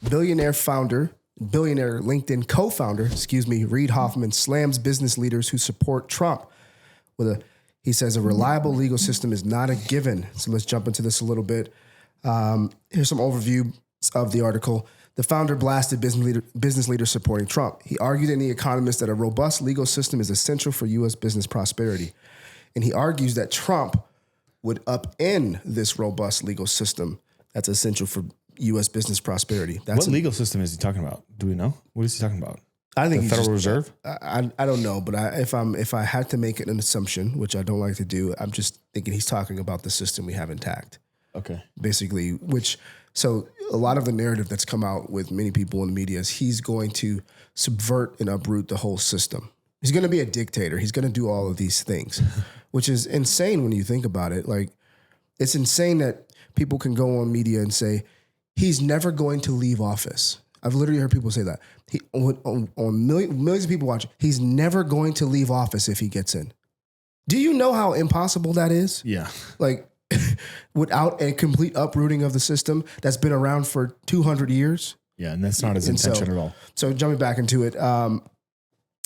billionaire LinkedIn co-founder, Reid Hoffman slams business leaders who support Trump he says a reliable legal system is not a given. So let's jump into this a little bit. Here's some overview of the article. The founder blasted business leaders supporting Trump. He argued in The Economist that a robust legal system is essential for U.S. business prosperity. And he argues that Trump would upend this robust legal system that's essential for U.S. business prosperity. What legal system is he talking about? Do we know? What is he talking about? I think the Federal Reserve. I don't know, but if I had to make an assumption, which I don't like to do, I'm just thinking he's talking about the system we have intact. Okay. Basically, so a lot of the narrative that's come out with many people in the media is he's going to subvert and uproot the whole system. He's going to be a dictator. He's going to do all of these things, which is insane when you think about it. Like, it's insane that people can go on media and say he's never going to leave office. I've literally heard people say that. Millions of people watching, he's never going to leave office if he gets in. Do you know how impossible that is? Yeah. Like, without a complete uprooting of the system that's been around for 200 years. Yeah, and that's not his intention at all. So jumping back into it,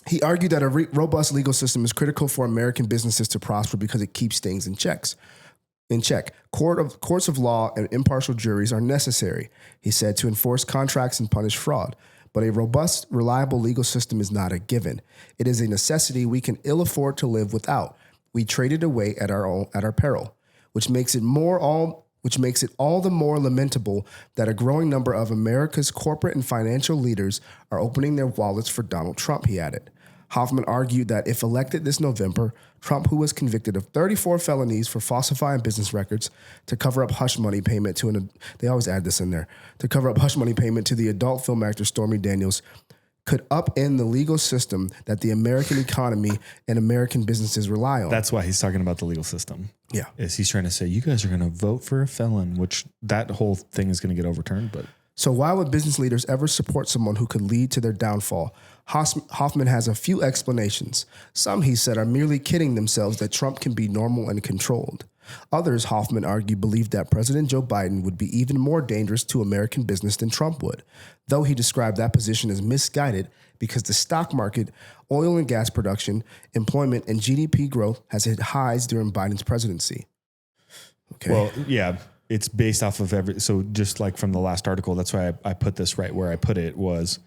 he argued that a robust legal system is critical for American businesses to prosper because it keeps things in check. Courts of law and impartial juries are necessary, he said, to enforce contracts and punish fraud. But a robust, reliable legal system is not a given. It is a necessity we can ill afford to live without. We trade it away at our peril, which makes it all the more lamentable that a growing number of America's corporate and financial leaders are opening their wallets for Donald Trump, he added. Hoffman argued that if elected this November, Trump, who was convicted of 34 felonies for falsifying business records to cover up hush money payment they always add this in there, to cover up hush money payment to the adult film actor Stormy Daniels, could upend the legal system that the American economy and American businesses rely on. That's why he's talking about the legal system. Yeah. Is he's trying to say, you guys are going to vote for a felon, which that whole thing is going to get overturned. But so why would business leaders ever support someone who could lead to their downfall? Hoffman has a few explanations. Some, he said, are merely kidding themselves that Trump can be normal and controlled. Others, Hoffman argued, believed that President Joe Biden would be even more dangerous to American business than Trump would, though he described that position as misguided because the stock market, oil and gas production, employment, and GDP growth has hit highs during Biden's presidency. Okay. Well, yeah, it's based off of so just like from the last article, that's why I put this right where I put it was,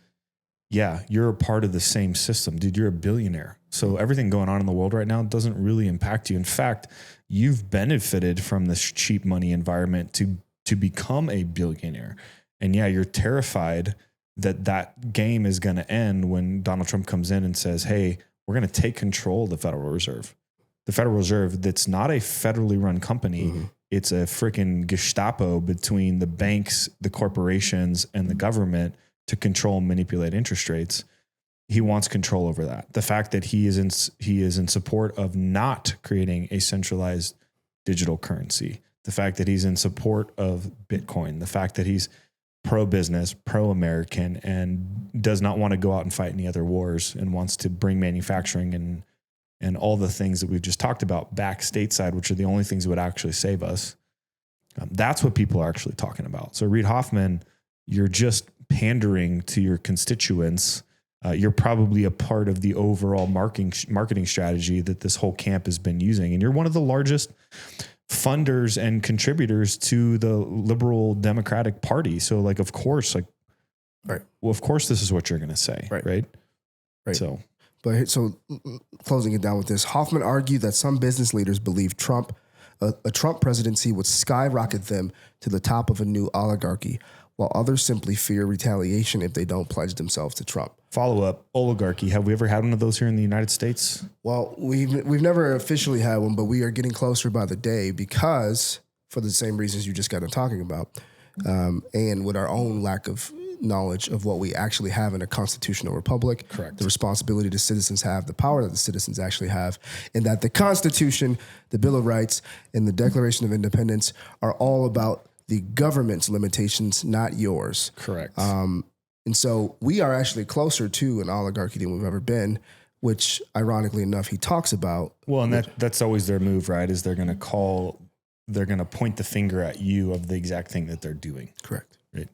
yeah, you're a part of the same system, dude. You're a billionaire. So everything going on in the world right now doesn't really impact you. In fact, you've benefited from this cheap money environment to become a billionaire. And yeah, you're terrified that game is going to end when Donald Trump comes in and says, hey, we're going to take control of the Federal Reserve. The Federal Reserve, that's not a federally run company. Mm-hmm. It's a freaking Gestapo between the banks, the corporations, and the government to control and manipulate interest rates. He wants control over that. The fact that he is in support of not creating a centralized digital currency. The fact that he's in support of Bitcoin. The fact that he's pro-business, pro-American, and does not want to go out and fight any other wars and wants to bring manufacturing and all the things that we've just talked about back stateside, which are the only things that would actually save us. That's what people are actually talking about. So Reid Hoffman, you're just pandering to your constituents. You're probably a part of the overall marketing strategy that this whole camp has been using. And you're one of the largest funders and contributors to the liberal Democratic Party. So like, of course, right. Well, of course, this is what you're going to say. Right. So closing it down with this, Hoffman argued that some business leaders believe a Trump presidency would skyrocket them to the top of a new oligarchy, while others simply fear retaliation if they don't pledge themselves to Trump. Follow-up, oligarchy. Have we ever had one of those here in the United States? Well, we've never officially had one, but we are getting closer by the day because, for the same reasons you just got to talking about, and with our own lack of knowledge of what we actually have in a constitutional republic. Correct. The responsibility the citizens have, the power that the citizens actually have, and that the Constitution, the Bill of Rights, and the Declaration of Independence are all about the government's limitations, not yours. Correct. And so we are actually closer to an oligarchy than we've ever been, which ironically enough, he talks about. Well, and that's always their move, right? Is they're going to point the finger at you of the exact thing that they're doing. Correct. Right.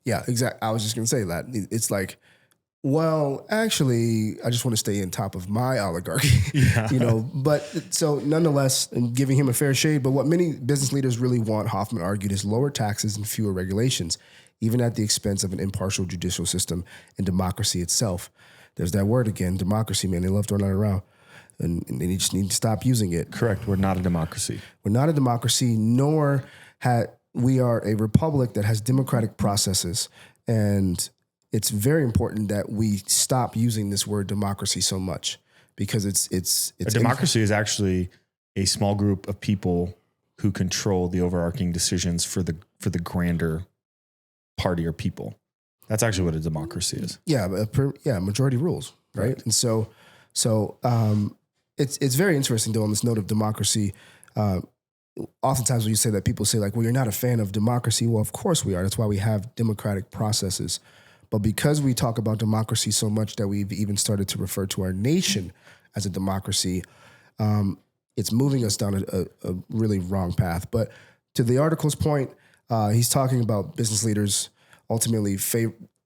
Yeah, exactly. I was just going to say that. It's like, well, actually, I just want to stay in top of my oligarchy, but so nonetheless, and giving him a fair shade, but what many business leaders really want, Hoffman argued, is lower taxes and fewer regulations, even at the expense of an impartial judicial system and democracy itself. There's that word again, democracy, man. They love throwing that around, and they just need to stop using it. Correct. We're not a democracy. We're not a democracy, nor we are a republic that has democratic processes, and it's very important that we stop using this word democracy so much, because it's a democracy is actually a small group of people who control the overarching decisions for the grander party or people. That's actually what a democracy is. Yeah, majority rules, right? And so it's very interesting though on this note of democracy. Oftentimes when you say that, people say like, well, you're not a fan of democracy. Well, of course we are. That's why we have democratic processes. But because we talk about democracy so much that we've even started to refer to our nation as a democracy, it's moving us down a really wrong path. But to the article's point, he's talking about business leaders ultimately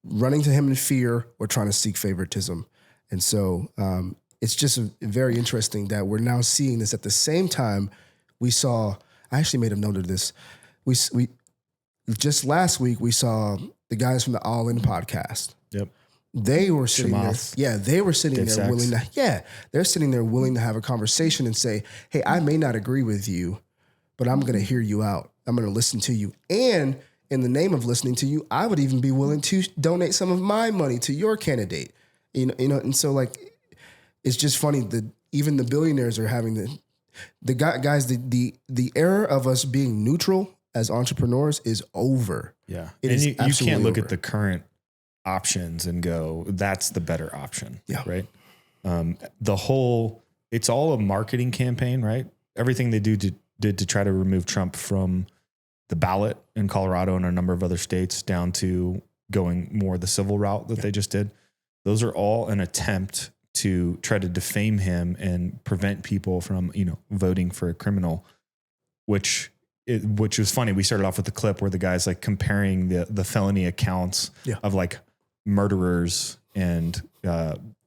running to him in fear or trying to seek favoritism. And so it's just very interesting that we're now seeing this at the same time we saw. I actually made a note of this. We just last week we saw the guys from the All In podcast. Yep. They were sitting there. Yeah, they were sitting Dave there Sachs. willing to. Yeah, they're sitting there willing to have a conversation and say, "Hey, I may not agree with you, but I'm going to hear you out. I'm going to listen to you. And in the name of listening to you, I would even be willing to donate some of my money to your candidate." You know. And so like, it's just funny that even the billionaires are having the guys. The era of us being neutral as entrepreneurs is over. Yeah. It and is you absolutely can't look over. at the current options and go, that's the better option. Yeah. Right. It's all a marketing campaign, right? Everything they did to try to remove Trump from the ballot in Colorado and a number of other states down to going more the civil route that they just did. Those are all an attempt to try to defame him and prevent people from, voting for a criminal, which was funny. We started off with the clip where the guy's like comparing the felony accounts of like murderers and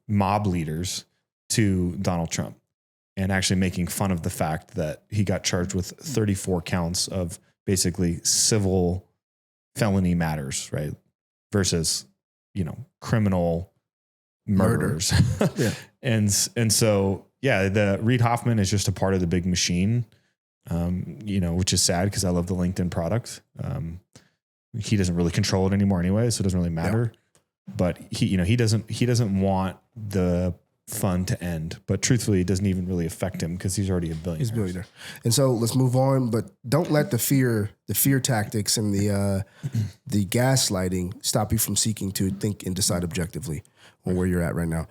mob leaders to Donald Trump, and actually making fun of the fact that he got charged with 34 counts of basically civil felony matters, right? Versus, criminal murders. Yeah. And so, the Reid Hoffman is just a part of the big machine. Which is sad because I love the LinkedIn product. He doesn't really control it anymore anyway, so it doesn't really matter. Yeah. But he doesn't want the fun to end. But truthfully, it doesn't even really affect him because he's already a billionaire. He's a billionaire. And so let's move on, but don't let the fear tactics and the gaslighting stop you from seeking to think and decide objectively on where you're at right now.